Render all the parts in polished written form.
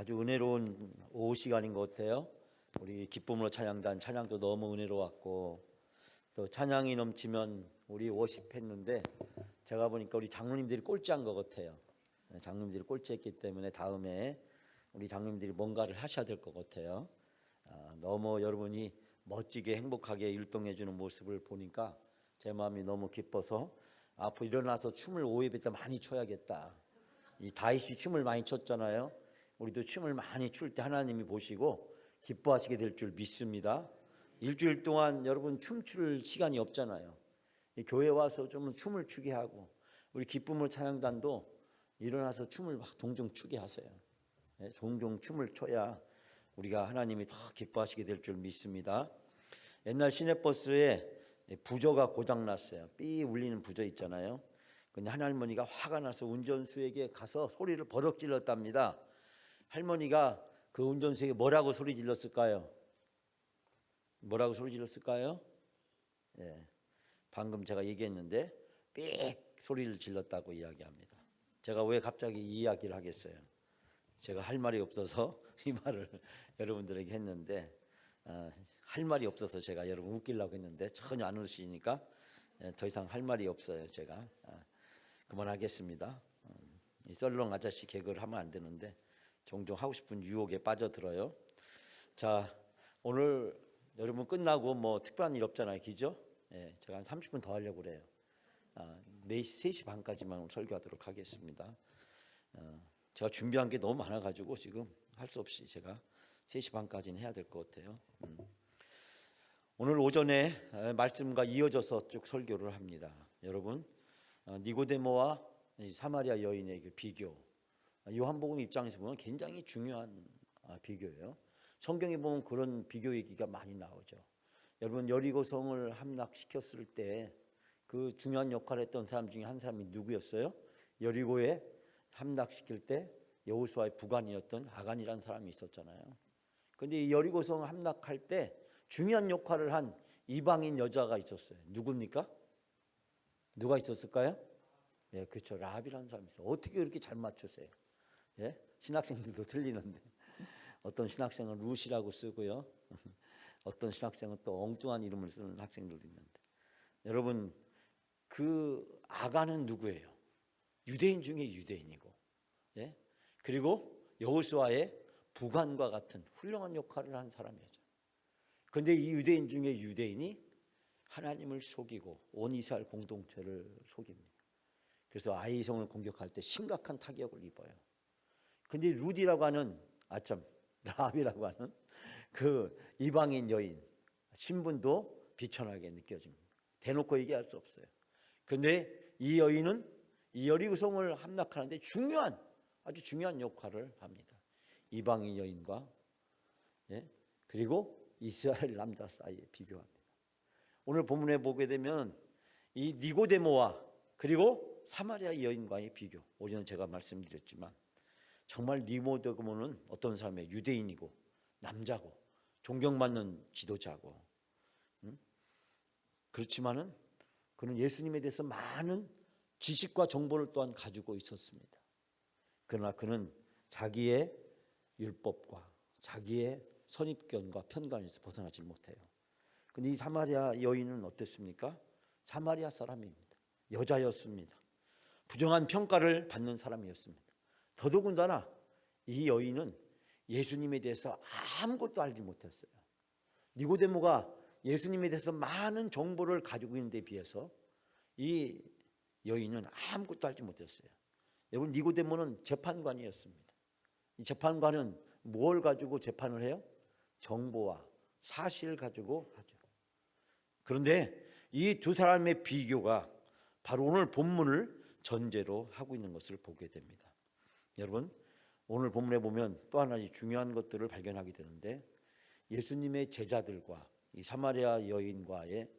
아주 은혜로운 오후 시간인 것 같아요. 우리 기쁨으로 찬양단 찬양도 너무 은혜로웠고 또 찬양이 넘치면 우리 워십했는데 제가 보니까 우리 장로님들이 꼴찌한 것 같아요. 장로님들이 꼴찌했기 때문에 다음에 우리 장로님들이 뭔가를 하셔야 될 것 같아요. 너무 여러분이 멋지게 행복하게 율동해 주는 모습을 보니까 제 마음이 너무 기뻐서 앞으로 일어나서 춤을 오예배 때 많이 춰야겠다. 이 다윗이 춤을 많이 췄잖아요. 우리도 춤을 많이 출 때 하나님이 보시고 기뻐하시게 될 줄 믿습니다. 일주일 동안 여러분 춤출 시간이 없잖아요. 교회 와서 좀 춤을 추게 하고 우리 기쁨으로 찬양단도 일어나서 춤을 막 종종 추게 하세요. 종종 춤을 춰야 우리가 하나님이 더 기뻐하시게 될 줄 믿습니다. 옛날 시내버스에 부저가 고장났어요. 삐 울리는 부저 있잖아요. 근데 한 할머니가 화가 나서 운전수에게 가서 소리를 버럭 질렀답니다. 할머니가 그 운전수에게 뭐라고 소리 질렀을까요? 뭐라고 소리 질렀을까요? 방금 제가 얘기했는데 삑 소리를 질렀다고 이야기합니다. 제가 왜 갑자기 이 이야기를 하겠어요? 제가 할 말이 없어서 이 말을 여러분들에게 했는데 할 말이 없어서 제가 여러분 웃기려고 했는데 전혀 안 웃으시니까 더 이상 할 말이 없어요. 제가 그만하겠습니다. 이 썰렁 아저씨 개그를 하면 안 되는데 종종 하고 싶은 유혹에 빠져들어요. 자, 오늘 여러분 끝나고 뭐 특별한 일 없잖아요. 기죠? 제가 한 30분 더 하려고 그래요. 3시 반까지만 설교하도록 하겠습니다. 제가 준비한 게 너무 많아가지고 지금 할 수 없이 제가 3시 반까지는 해야 될 것 같아요. 오늘 오전에 말씀과 이어져서 쭉 설교를 합니다. 여러분, 니고데모와 사마리아 여인의 그 비교, 요한복음 입장에서 보면 굉장히 중요한 비교예요. 성경에 보면 그런 비교 얘기가 많이 나오죠. 여러분, 여리고성을 함락시켰을 때 그 중요한 역할을 했던 사람 중에 한 사람이 누구였어요? 여리고에 함락시킬 때 여호수아의 부관이었던 아간이라는 사람이 있었잖아요. 그런데 이 여리고성 함락할 때 중요한 역할을 한 이방인 여자가 있었어요. 누굽니까? 누가 있었을까요? 그렇죠. 라합이라는 사람이 있어요. 어떻게 그렇게 잘 맞추세요? 신학생들도 틀리는데 어떤 신학생은 루시라고 쓰고요. 어떤 신학생은 또 엉뚱한 이름을 쓰는 학생들도 있는데 여러분 그 아간은 누구예요? 유대인 중에 유대인이고 그리고 여호수아의 부관과 같은 훌륭한 역할을 한 사람이죠. 그런데 이 유대인 중에 유대인이 하나님을 속이고 온 이스라엘 공동체를 속입니다. 그래서 아이성을 공격할 때 심각한 타격을 입어요. 근데 루디라고 하는 라합이라고 하는 그 이방인 여인 신분도 비천하게 느껴집니다. 대놓고 얘기할 수 없어요. 그런데 이 여인은 이 여리고성을 함락하는데 아주 중요한 역할을 합니다. 이방인 여인과 그리고 이스라엘 남자 사이에 비교합니다. 오늘 본문에 보게 되면 이 니고데모와 그리고 사마리아 여인과의 비교. 오전에 제가 말씀드렸지만 정말 니고데모는 어떤 사람이에요? 유대인이고 남자고 존경받는 지도자고 그렇지만은 그는 예수님에 대해서 많은 지식과 정보를 또한 가지고 있었습니다. 그러나 그는 자기의 율법과 자기의 선입견과 편견에서 벗어나지 못해요. 그런데 이 사마리아 여인은 어땠습니까? 사마리아 사람입니다. 여자였습니다. 부정한 평가를 받는 사람이었습니다. 더더군다나 이 여인은 예수님에 대해서 아무것도 알지 못했어요. 니고데모가 예수님에 대해서 많은 정보를 가지고 있는 데 비해서 이 여인은 아무것도 알지 못했어요. 여러분, 니고데모는 재판관이었습니다. 이 재판관은 뭘 가지고 재판을 해요? 정보와 사실을 가지고 하죠. 그런데 이 두 사람의 비교가 바로 오늘 본문을 전제로 하고 있는 것을 보게 됩니다. 여러분, 오늘 본문에 보면 또 하나 중요한 것들을 발견하게 되는데 예수님의 제자들과 이 사마리아 여인과의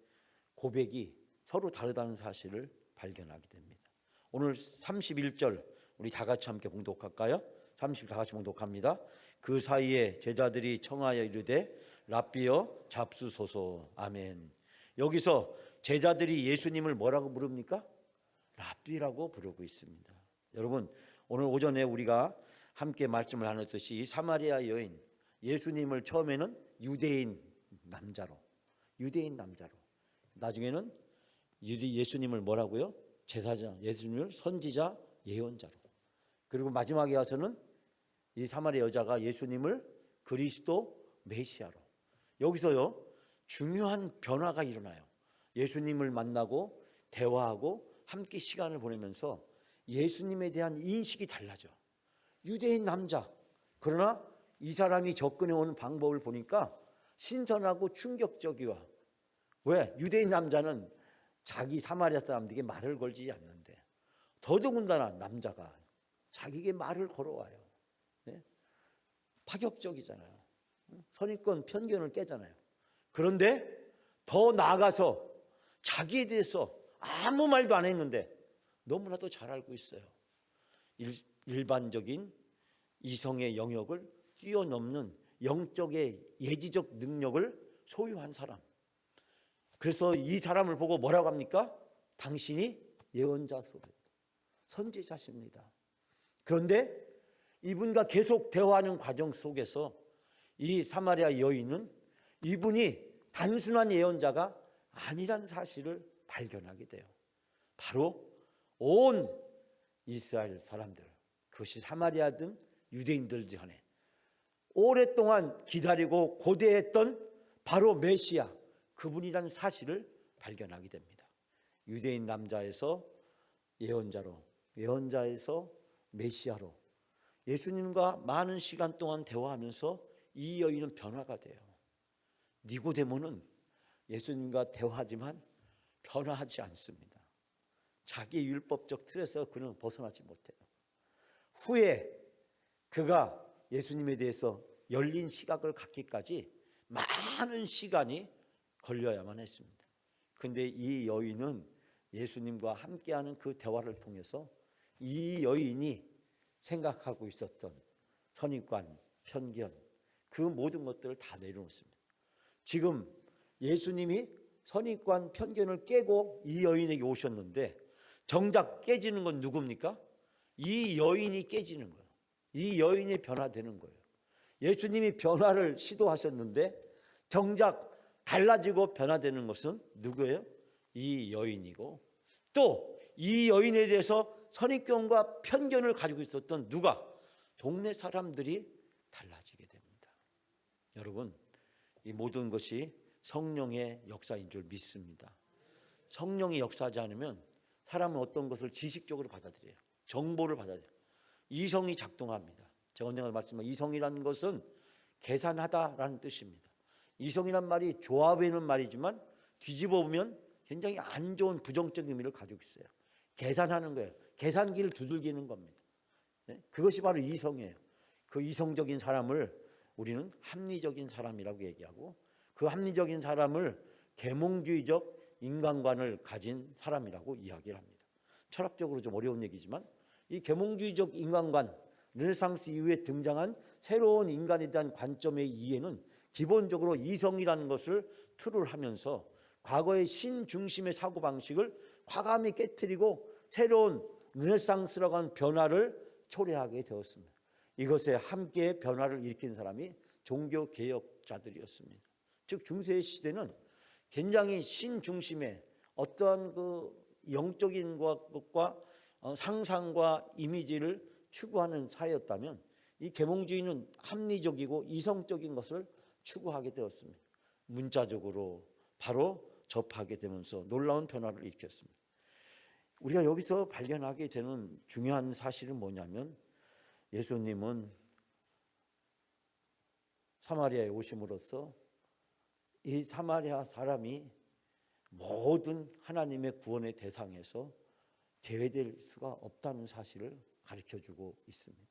고백이 서로 다르다는 사실을 발견하게 됩니다. 오늘 31절 우리 다 같이 함께 봉독할까요? 30 다 같이 봉독합니다. 그 사이에 제자들이 청하여 이르되 랍비여 잡수소서. 아멘. 여기서 제자들이 예수님을 뭐라고 부릅니까? 랍비라고 부르고 있습니다. 여러분, 오늘 오전에 우리가 함께 말씀을 나눴듯이 이 사마리아 여인, 예수님을 처음에는 유대인 남자로 나중에는 예수님을 뭐라고요? 제사장, 예수님을 선지자, 예언자로, 그리고 마지막에 와서는 이 사마리아 여자가 예수님을 그리스도 메시아로. 여기서요 중요한 변화가 일어나요. 예수님을 만나고 대화하고 함께 시간을 보내면서 예수님에 대한 인식이 달라져. 유대인 남자, 그러나 이 사람이 접근해 오는 방법을 보니까 신선하고 충격적이와, 왜? 유대인 남자는 자기 사마리아 사람들에게 말을 걸지 않는데 더더군다나 남자가 자기에게 말을 걸어와요. 네? 파격적이잖아요. 선입견, 편견을 깨잖아요. 그런데 더 나아가서 자기에 대해서 아무 말도 안 했는데 너무나도 잘 알고 있어요. 일반적인 이성의 영역을 뛰어넘는 영적의 예지적 능력을 소유한 사람. 그래서 이 사람을 보고 뭐라고 합니까? 당신이 예언자소입니다. 선지자십니다. 그런데 이분과 계속 대화하는 과정 속에서 이 사마리아 여인은 이분이 단순한 예언자가 아니란 사실을 발견하게 돼요. 바로 온 이스라엘 사람들, 그것이 사마리아든 유대인들 간에 오랫동안 기다리고 고대했던 바로 메시아, 그분이라는 사실을 발견하게 됩니다. 유대인 남자에서 예언자로, 예언자에서 메시아로 예수님과 많은 시간 동안 대화하면서 이 여인은 변화가 돼요. 니고데모는 예수님과 대화하지만 변화하지 않습니다. 자기 율법적 틀에서 그는 벗어나지 못해요. 후에 그가 예수님에 대해서 열린 시각을 갖기까지 많은 시간이 걸려야만 했습니다. 그런데 이 여인은 예수님과 함께하는 그 대화를 통해서 이 여인이 생각하고 있었던 선입관, 편견, 그 모든 것들을 다 내려놓습니다. 지금 예수님이 선입관, 편견을 깨고 이 여인에게 오셨는데 정작 깨지는 건 누굽니까? 이 여인이 깨지는 거예요. 이 여인이 변화되는 거예요. 예수님이 변화를 시도하셨는데 정작 달라지고 변화되는 것은 누구예요? 이 여인이고, 또 이 여인에 대해서 선입견과 편견을 가지고 있었던 누가? 동네 사람들이 달라지게 됩니다. 여러분, 이 모든 것이 성령의 역사인 줄 믿습니다. 성령이 역사하지 않으면 사람은 어떤 것을 지식적으로 받아들여요. 정보를 받아들여요. 이성이 작동합니다. 제가 언젠가 말씀한 이성이라는 것은 계산하다라는 뜻입니다. 이성이란 말이 좋아 보이는 말이지만 뒤집어 보면 굉장히 안 좋은 부정적인 의미를 가지고 있어요. 계산하는 거예요. 계산기를 두들기는 겁니다. 그것이 바로 이성이에요. 그 이성적인 사람을 우리는 합리적인 사람이라고 얘기하고, 그 합리적인 사람을 계몽주의적 인간관을 가진 사람이라고 이야기를 합니다. 철학적으로 좀 어려운 얘기지만 이 계몽주의적 인간관, 르네상스 이후에 등장한 새로운 인간에 대한 관점의 이해는 기본적으로 이성이라는 것을 툴을 하면서 과거의 신중심의 사고방식을 과감히 깨트리고 새로운 르네상스라고 하는 변화를 초래하게 되었습니다. 이것에 함께 변화를 일으킨 사람이 종교개혁자들이었습니다. 즉 중세 시대는 굉장히 신중심의 어떠한 그 영적인 것과 상상과 이미지를 추구하는 사회였다면 이 계몽주의는 합리적이고 이성적인 것을 추구하게 되었습니다. 문자적으로 바로 접하게 되면서 놀라운 변화를 일으켰습니다. 우리가 여기서 발견하게 되는 중요한 사실은 뭐냐면 예수님은 사마리아에 오심으로써 이 사마리아 사람이 모든 하나님의 구원의 대상에서 제외될 수가 없다는 사실을 가르쳐주고 있습니다.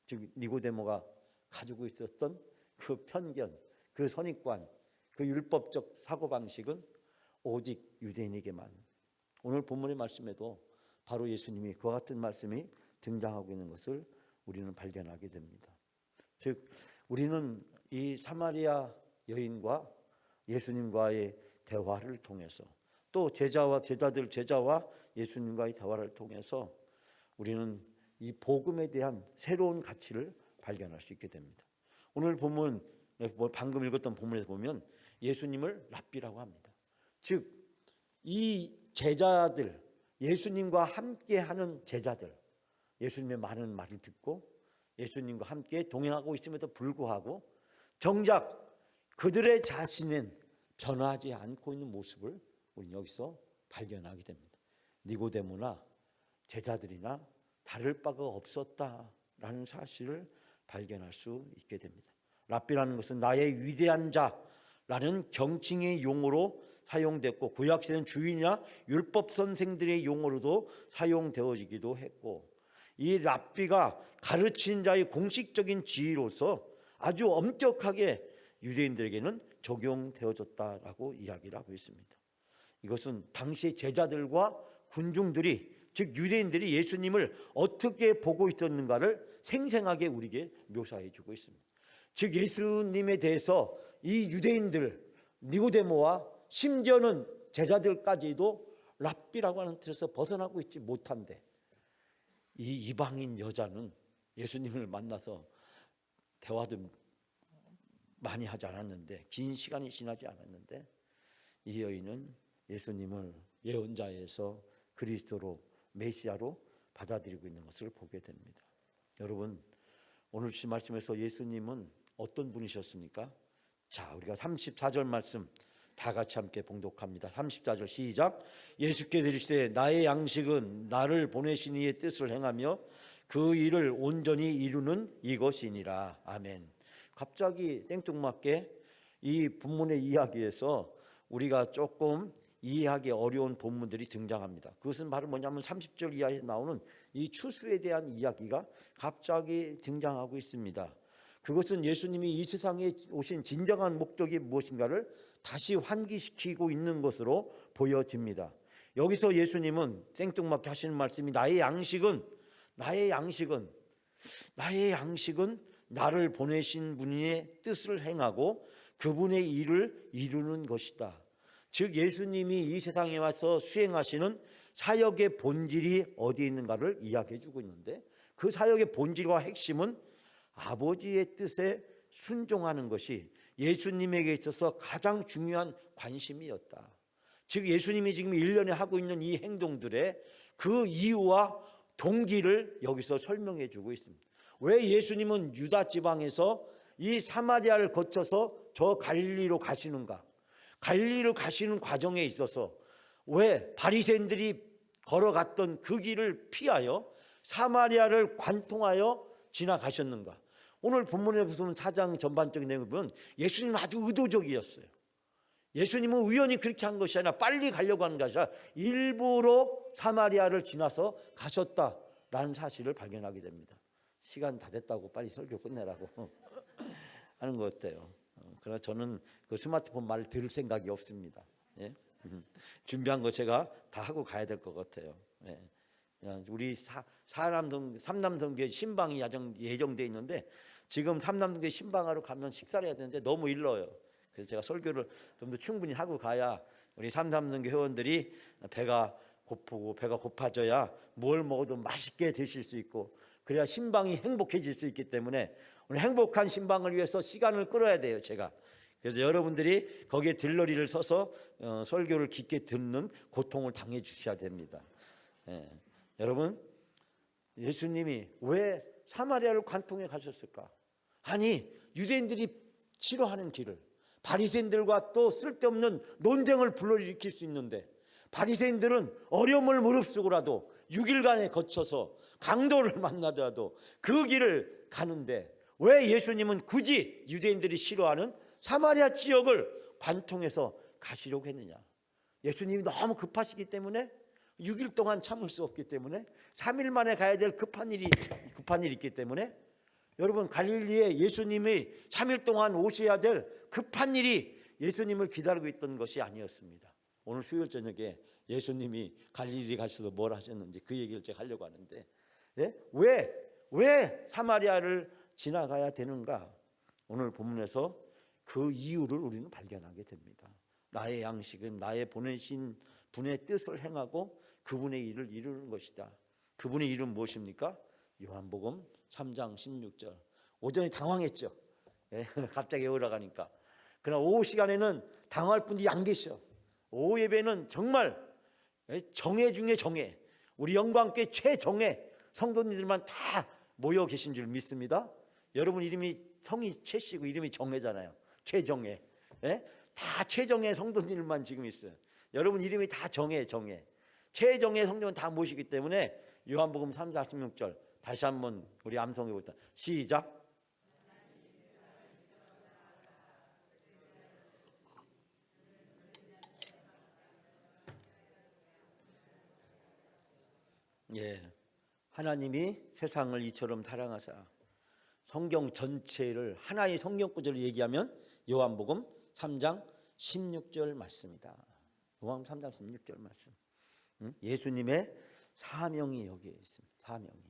즉 니고데모가 가지고 있었던 그 편견, 그 선입관, 그 율법적 사고방식은 오직 유대인에게만, 오늘 본문의 말씀에도 바로 예수님이 그와 같은 말씀이 등장하고 있는 것을 우리는 발견하게 됩니다. 즉 우리는 이 사마리아 여인과 예수님과의 대화를 통해서, 또 제자와 예수님과의 대화를 통해서 우리는 이 복음에 대한 새로운 가치를 발견할 수 있게 됩니다. 오늘 본문, 방금 읽었던 본문에서 보면 예수님을 랍비라고 합니다. 즉 이 제자들, 예수님과 함께하는 제자들, 예수님의 많은 말을 듣고 예수님과 함께 동행하고 있음에도 불구하고 정작 그들의 자신은 변화하지 않고 있는 모습을 우리는 여기서 발견하게 됩니다. 니고데모나 제자들이나 다를 바가 없었다라는 사실을 발견할 수 있게 됩니다. 랍비라는 것은 나의 위대한 자라는 경칭의 용어로 사용됐고 구약시대는 주인이나 율법 선생들의 용어로도 사용되어지기도 했고 이 랍비가 가르친 자의 공식적인 지위로서 아주 엄격하게 유대인들에게는 적용되어졌다라고 이야기를 하고 있습니다. 이것은 당시 제자들과 군중들이 즉 유대인들이 예수님을 어떻게 보고 있었는가를 생생하게 우리에게 묘사해 주고 있습니다. 즉 예수님에 대해서 이 유대인들 니고데모와 심지어는 제자들까지도 랍비라고 하는 틀에서 벗어나고 있지 못한데 이 이방인 여자는 예수님을 만나서 대화도 많이 하지 않았는데 긴 시간이 지나지 않았는데 이 여인은 예수님을 예언자에서 그리스도로 메시아로 받아들이고 있는 것을 보게 됩니다. 여러분 오늘 주신 말씀에서 예수님은 어떤 분이셨습니까? 자, 우리가 34절 말씀 다 같이 함께 봉독합니다. 34절 시작. 예수께 이르시되 나의 양식은 나를 보내신 이의 뜻을 행하며 그 일을 온전히 이루는 이것이니라. 아멘. 갑자기 생뚱맞게 이 본문의 이야기에서 우리가 조금 이해하기 어려운 본문들이 등장합니다. 그것은 바로 뭐냐면 30절 이하에 나오는 이 추수에 대한 이야기가 갑자기 등장하고 있습니다. 그것은 예수님이 이 세상에 오신 진정한 목적이 무엇인가를 다시 환기시키고 있는 것으로 보여집니다. 여기서 예수님은 생뚱맞게 하시는 말씀이 나의 양식은 나를 보내신 분의 뜻을 행하고 그분의 일을 이루는 것이다. 즉 예수님이 이 세상에 와서 수행하시는 사역의 본질이 어디에 있는가를 이야기해 주고 있는데 그 사역의 본질과 핵심은 아버지의 뜻에 순종하는 것이 예수님에게 있어서 가장 중요한 관심이었다. 즉 예수님이 지금 1년에 하고 있는 이 행동들의 그 이유와 동기를 여기서 설명해 주고 있습니다. 왜 예수님은 유다 지방에서 이 사마리아를 거쳐서 저 갈릴리로 가시는가? 갈릴리로 가시는 과정에 있어서 왜 바리새인들이 걸어갔던 그 길을 피하여 사마리아를 관통하여 지나가셨는가? 오늘 본문에 보면 4장 전반적인 내용을 보면 예수님은 아주 의도적이었어요. 예수님은 우연히 그렇게 한 것이 아니라 빨리 가려고 하는 것이 아니라 일부러 사마리아를 지나서 가셨다라는 사실을 발견하게 됩니다. 시간 다 됐다고 빨리 설교 끝내라고 하는 것 같아요. 그러나 저는 그 스마트폰 말을 들을 생각이 없습니다. 예? 준비한 거 제가 다 하고 가야 될 것 같아요. 예. 우리 삼남동교회 신방이 예정돼 있는데 지금 삼남동교회 신방하러 가면 식사를 해야 되는데 너무 일러요. 그래서 제가 설교를 좀 더 충분히 하고 가야 우리 삼남동교회 회원들이 배가 고프고 배가 고파져야 뭘 먹어도 맛있게 드실 수 있고 그래야 신방이 행복해질 수 있기 때문에 오늘 행복한 신방을 위해서 시간을 끌어야 돼요. 제가 그래서 여러분들이 거기에 들러리를 서서 설교를 깊게 듣는 고통을 당해 주셔야 됩니다. 예. 여러분 예수님이 왜 사마리아를 관통해 가셨을까? 아니 유대인들이 싫어하는 길을 바리새인들과 또 쓸데없는 논쟁을 불러일으킬 수 있는데 바리새인들은 어려움을 무릅쓰고라도 6일간에 거쳐서 강도를 만나더라도 그 길을 가는데 왜 예수님은 굳이 유대인들이 싫어하는 사마리아 지역을 관통해서 가시려고 했느냐? 예수님이 너무 급하시기 때문에 6일 동안 참을 수 없기 때문에 3일 만에 가야 될 급한 일이 있기 때문에 여러분 갈릴리에 예수님이 3일 동안 오셔야 될 급한 일이 예수님을 기다리고 있던 것이 아니었습니다. 오늘 수요일 저녁에 예수님이 갈릴리 가셔서 뭘 하셨는지 그 얘기를 제가 하려고 하는데 왜 사마리아를 지나가야 되는가? 오늘 본문에서 그 이유를 우리는 발견하게 됩니다. 나의 양식은 나의 보내신 분의 뜻을 행하고 그분의 일을 이루는 것이다. 그분의 일은 무엇입니까? 요한복음 3장 16절. 오전에 당황했죠. 예, 갑자기 올라가니까. 그러나 오후 시간에는 당황할 분들이 안 계셔. 오후 예배는 정말 정예 중에 정예, 우리 영광교회 최정예 성도님들만 다 모여 계신 줄 믿습니다. 여러분 이름이 성이 최씨고 이름이 정예잖아요. 최정예. 예? 다 최정예 성도님들만 지금 있어요. 여러분 이름이 다 정예. 최정예 성도는 다 모시기 때문에 요한복음 3장 16절 다시 한번 우리 암송해 보자. 시작. 예, 하나님이 세상을 이처럼 사랑하사. 성경 전체를 하나의 성경 구절을 얘기하면 요한복음 3장 16절 말씀이다. 요한복음 3장 16절 말씀. 예수님의 사명이 여기에 있습니다. 사명이.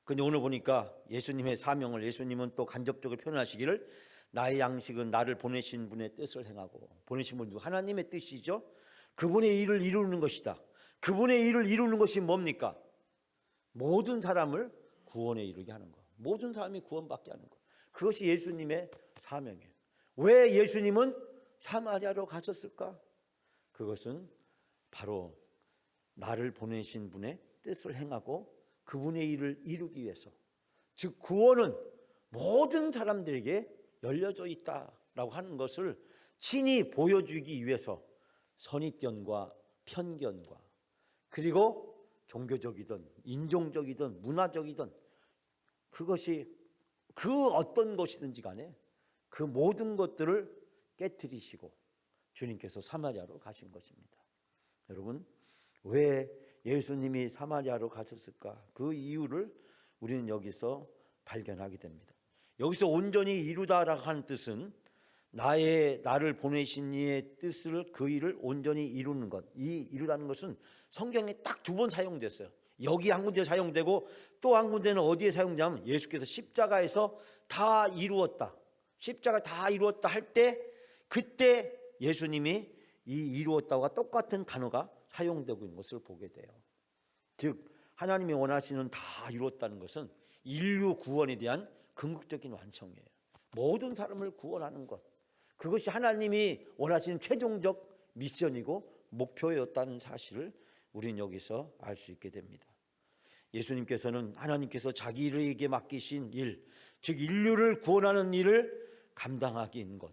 근데 오늘 보니까 예수님의 사명을 예수님은 또 간접적으로 표현하시기를 나의 양식은 나를 보내신 분의 뜻을 행하고. 보내신 분 하나님의 뜻이죠. 그분의 일을 이루는 것이다. 그분의 일을 이루는 것이 뭡니까? 모든 사람을 구원에 이르게 하는 것. 모든 사람이 구원받게 하는 것. 그것이 예수님의 사명이에요. 왜 예수님은 사마리아로 가셨을까? 그것은 바로 나를 보내신 분의 뜻을 행하고 그분의 일을 이루기 위해서. 즉 구원은 모든 사람들에게 열려져 있다라고 하는 것을 친히 보여주기 위해서 선입견과 편견과 그리고 종교적이든 인종적이든 문화적이든 그것이 그 어떤 것이든지 간에 그 모든 것들을 깨트리시고 주님께서 사마리아로 가신 것입니다. 여러분 왜 예수님이 사마리아로 가셨을까? 그 이유를 우리는 여기서 발견하게 됩니다. 여기서 온전히 이루다라고 하는 뜻은 나를 보내신 이의 뜻을 그 일을 온전히 이루는 것. 이 이루다는 것은 성경에 딱 2번 사용됐어요. 여기 한 군데 사용되고 또 한 군데는 어디에 사용되냐면 예수께서 십자가에서 다 이루었다. 십자가 다 이루었다 할 때 그때 예수님이 이 이루었다와 똑같은 단어가 사용되고 있는 것을 보게 돼요. 즉 하나님이 원하시는 다 이루었다는 것은 인류 구원에 대한 궁극적인 완성이에요. 모든 사람을 구원하는 것. 그것이 하나님이 원하시는 최종적 미션이고 목표였다는 사실을 우리는 여기서 알 수 있게 됩니다. 예수님께서는 하나님께서 자기에게 맡기신 일, 즉 인류를 구원하는 일을 감당하기 있는 것.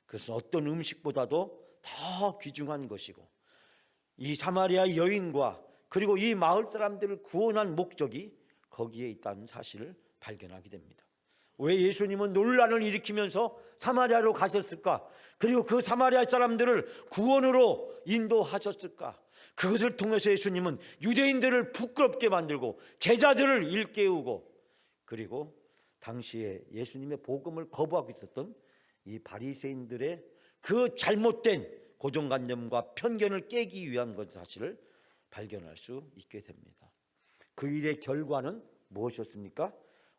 그것은 어떤 음식보다도 더 귀중한 것이고 이 사마리아 여인과 그리고 이 마을 사람들을 구원한 목적이 거기에 있다는 사실을 발견하게 됩니다. 왜 예수님은 논란을 일으키면서 사마리아로 가셨을까? 그리고 그 사마리아 사람들을 구원으로 인도하셨을까? 그것을 통해서 예수님은 유대인들을 부끄럽게 만들고 제자들을 일깨우고 그리고 당시에 예수님의 복음을 거부하고 있었던 이 바리새인들의 그 잘못된 고정관념과 편견을 깨기 위한 것 사실을 발견할 수 있게 됩니다. 그 일의 결과는 무엇이었습니까?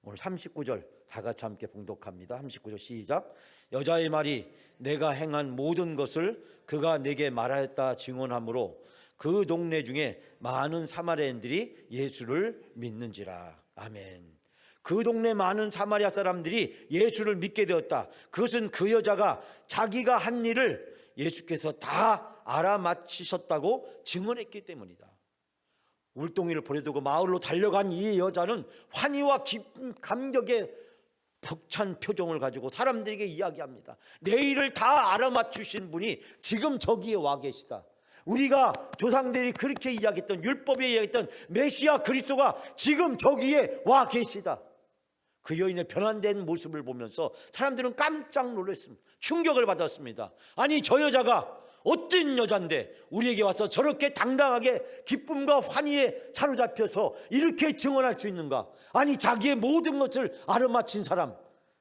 오늘 39절 다 같이 함께 봉독합니다. 39절 시작. 여자의 말이 내가 행한 모든 것을 그가 내게 말하였다 증언하므로 그 동네 중에 많은 사마리아인들이 예수를 믿는지라. 아멘. 그 동네 많은 사마리아 사람들이 예수를 믿게 되었다. 그것은 그 여자가 자기가 한 일을 예수께서 다 알아맞히셨다고 증언했기 때문이다. 울동이를 보내두고 마을로 달려간 이 여자는 환희와 깊은 감격의 벅찬 표정을 가지고 사람들에게 이야기합니다. 내 일을 다 알아맞추신 분이 지금 저기에 와 계시다. 우리가 조상들이 그렇게 이야기했던 율법에 이야기했던 메시아 그리스도가 지금 저기에 와 계시다. 그 여인의 변환된 모습을 보면서 사람들은 깜짝 놀랐습니다. 충격을 받았습니다. 아니 저 여자가 어떤 여잔데 우리에게 와서 저렇게 당당하게 기쁨과 환희에 사로잡혀서 이렇게 증언할 수 있는가? 아니 자기의 모든 것을 알아맞힌 사람,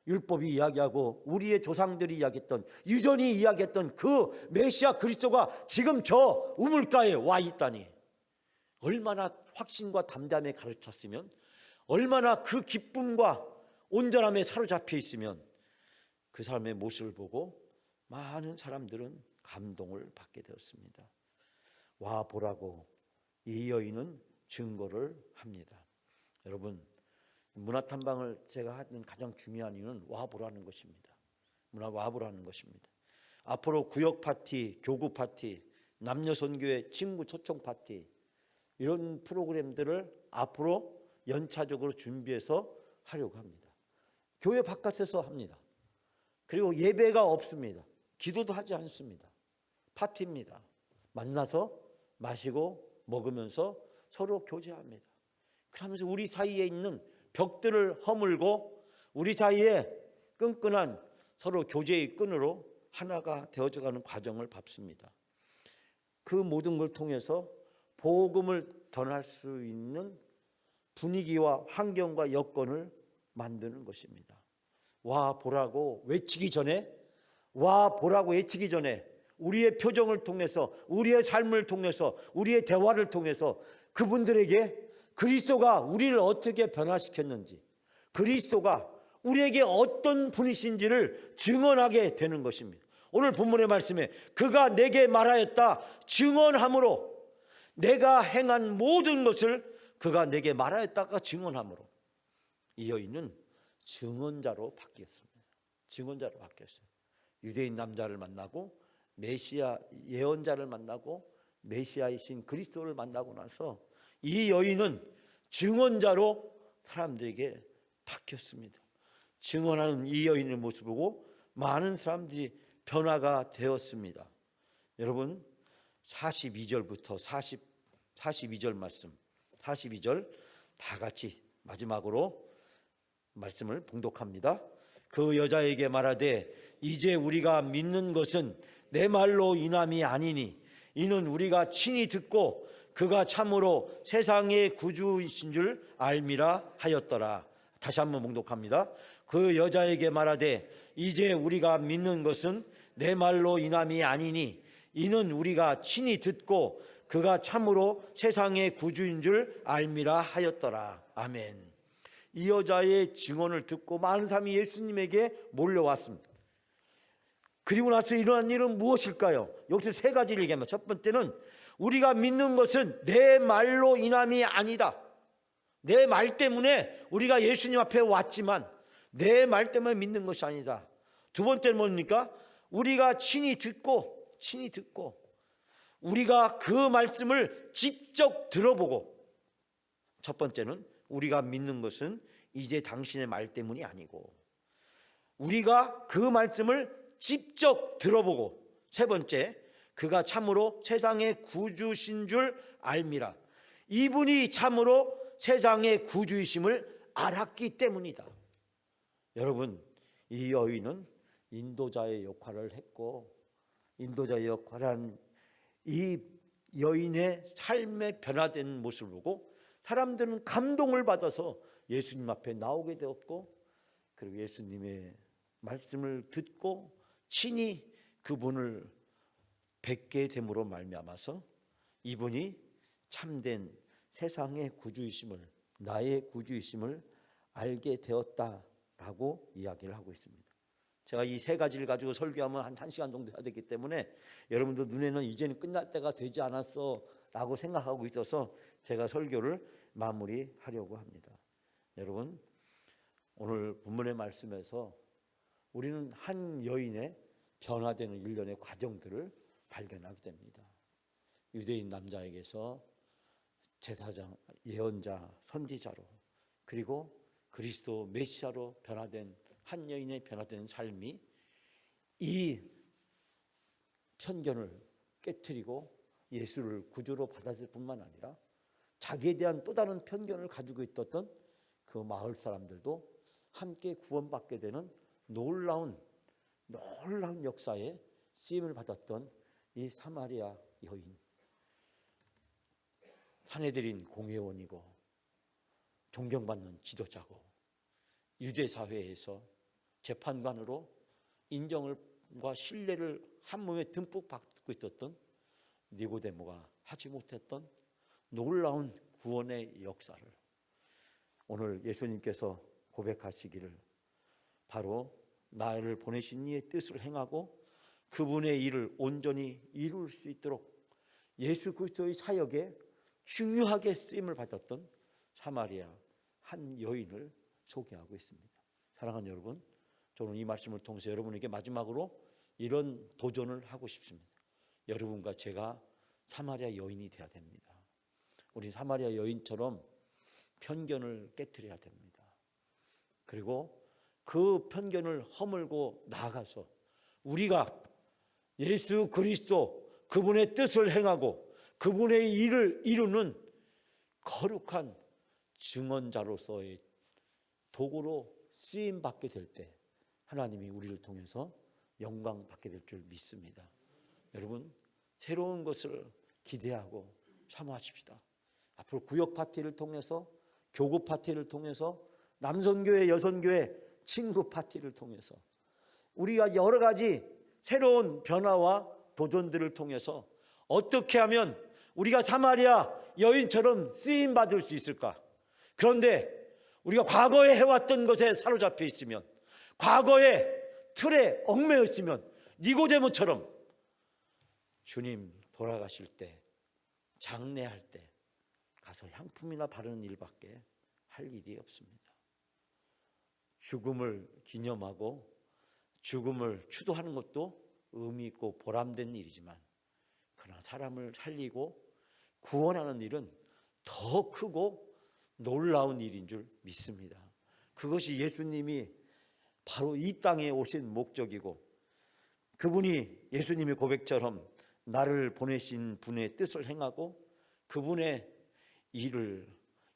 율법이 이야기하고 우리의 조상들이 이야기했던 유전이 이야기했던 그 메시아 그리스도가 지금 저 우물가에 와 있다니 얼마나 확신과 담담에 가르쳤으면 얼마나 그 기쁨과 온전함에 사로잡혀 있으면 그 사람의 모습을 보고 많은 사람들은 감동을 받게 되었습니다. 와 보라고 이 여인은 증거를 합니다. 여러분 문화탐방을 제가 하는 가장 중요한 이유는 와보라는 것입니다. 와보라는 것입니다. 앞으로 구역 파티, 교구 파티, 남녀 선교회 친구 초청 파티 이런 프로그램들을 앞으로 연차적으로 준비해서 하려고 합니다. 교회 바깥에서 합니다. 그리고 예배가 없습니다. 기도도 하지 않습니다. 파티입니다. 만나서 마시고 먹으면서 서로 교제합니다. 그러면서 우리 사이에 있는 벽들을 허물고 우리 사이에 끈끈한 서로 교제의 끈으로 하나가 되어져가는 과정을 밟습니다. 그 모든 걸 통해서 복음을 전할 수 있는 분위기와 환경과 여건을 만드는 것입니다. 와 보라고 외치기 전에 우리의 표정을 통해서 우리의 삶을 통해서 우리의 대화를 통해서 그분들에게 그리스도가 우리를 어떻게 변화시켰는지 그리스도가 우리에게 어떤 분이신지를 증언하게 되는 것입니다. 오늘 본문의 말씀에 그가 내게 말하였다 증언함으로 내가 행한 모든 것을 그가 내게 말하였다가 증언함으로 이 여인은 증언자로 바뀌었습니다. 증언자로 바뀌었어요. 유대인 남자를 만나고 메시아 예언자를 만나고 메시아이신 그리스도를 만나고 나서 이 여인은 증언자로 사람들에게 바뀌었습니다. 증언하는 이 여인의 모습을 보고 많은 사람들이 변화가 되었습니다. 여러분 42절부터 42절 말씀 42절 다 같이 마지막으로 말씀을 봉독합니다. 그 여자에게 말하되 이제 우리가 믿는 것은 내 말로 인함이 아니니 이는 우리가 친히 듣고 그가 참으로 세상의 구주이신 줄 알미라 하였더라. 다시 한번 봉독합니다. 그 여자에게 말하되 이제 우리가 믿는 것은 내 말로 인함이 아니니 이는 우리가 친히 듣고 그가 참으로 세상의 구주인 줄 알미라 하였더라. 아멘. 이 여자의 증언을 듣고 많은 사람이 예수님에게 몰려왔습니다. 그리고 나서 일어난 일은 무엇일까요? 여기서 세 가지를 얘기합니다. 첫 번째는 우리가 믿는 것은 내 말로 인함이 아니다. 내 말 때문에 우리가 예수님 앞에 왔지만 내 말 때문에 믿는 것이 아니다. 두 번째는 뭡니까? 우리가 친히 듣고 우리가 그 말씀을 직접 들어보고 첫 번째는 우리가 믿는 것은 이제 당신의 말 때문이 아니고 우리가 그 말씀을 직접 들어보고 세 번째 그가 참으로 세상의 구주신 줄 알미라. 이분이 참으로 세상의 구주이심을 알았기 때문이다. 여러분 이 여인은 인도자의 역할을 했고 인도자의 역할을 한 이 여인의 삶의 변화된 모습을 보고 사람들은 감동을 받아서 예수님 앞에 나오게 되었고 그리고 예수님의 말씀을 듣고 친히 그분을 뵙게 됨으로 말미암아서 이분이 참된 세상의 구주이심을 나의 구주이심을 알게 되었다라고 이야기를 하고 있습니다. 제가 이 세 가지를 가지고 설교하면 한 1시간 정도 해야 되기 때문에 여러분들 눈에는 이제는 끝날 때가 되지 않았어 라고 생각하고 있어서 제가 설교를 마무리하려고 합니다. 여러분 오늘 본문의 말씀에서 우리는 한 여인의 변화되는 일련의 과정들을 발견하게 됩니다. 유대인 남자에게서 제사장, 예언자, 선지자로 그리고 그리스도 메시아로 변화된 한 여인의 변화된 삶이 이 편견을 깨트리고 예수를 구주로 받았을 뿐만 아니라 자기에 대한 또 다른 편견을 가지고 있었던 그 마을 사람들도 함께 구원받게 되는 놀라운 역사에 쓰임을 받았던 이 사마리아 여인, 사내들인 공회원이고 존경받는 지도자고 유대 사회에서 재판관으로 인정과 신뢰를 한 몸에 듬뿍 받고 있었던 니고데모가 하지 못했던 놀라운 구원의 역사를 오늘 예수님께서 고백하시기를 바로 나를 보내신 이의 뜻을 행하고 그분의 일을 온전히 이룰 수 있도록 예수 그리스도의 사역에 중요하게 쓰임을 받았던 사마리아 한 여인을 소개하고 있습니다. 사랑하는 여러분, 저는 이 말씀을 통해서 여러분에게 마지막으로 이런 도전을 하고 싶습니다. 여러분과 제가 사마리아 여인이 되어야 됩니다. 우리 사마리아 여인처럼 편견을 깨트려야 됩니다. 그리고 그 편견을 허물고 나아가서 우리가 예수 그리스도 그분의 뜻을 행하고 그분의 일을 이루는 거룩한 증언자로서의 도구로 쓰임 받게 될 때 하나님이 우리를 통해서 영광 받게 될 줄 믿습니다. 여러분, 새로운 것을 기대하고 사모하십시다. 앞으로 구역 파티를 통해서, 교구 파티를 통해서, 남선교회, 여선교회 친구 파티를 통해서 우리가 여러 가지 새로운 변화와 도전들을 통해서 어떻게 하면 우리가 사마리아 여인처럼 쓰임 받을 수 있을까? 그런데 우리가 과거에 해왔던 것에 사로잡혀 있으면, 과거의 틀에 얽매여 있으면 니고데모처럼 주님 돌아가실 때, 장례할 때 가서 향품이나 바르는 일밖에 할 일이 없습니다. 죽음을 기념하고 죽음을 추도하는 것도 의미 있고 보람된 일이지만, 그러나 사람을 살리고 구원하는 일은 더 크고 놀라운 일인 줄 믿습니다. 그것이 예수님이 바로 이 땅에 오신 목적이고, 그분이 예수님의 고백처럼 나를 보내신 분의 뜻을 행하고 그분의 일을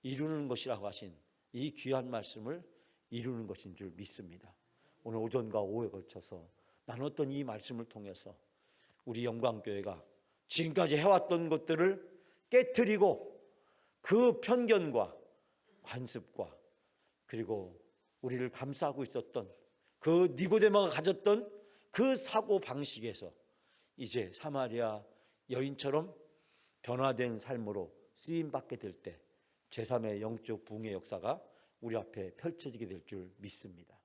이루는 것이라고 하신 이 귀한 말씀을 이루는 것인 줄 믿습니다. 오늘 오전과 오후에 걸쳐서 나눴던 이 말씀을 통해서 우리 영광교회가 지금까지 해왔던 것들을 깨트리고 그 편견과 관습과 그리고 우리를 감싸고 있었던 그 니고데모가 가졌던 그 사고 방식에서 이제 사마리아 여인처럼 변화된 삶으로 쓰임받게 될 때 제3의 영적 부흥의 역사가 우리 앞에 펼쳐지게 될 줄 믿습니다.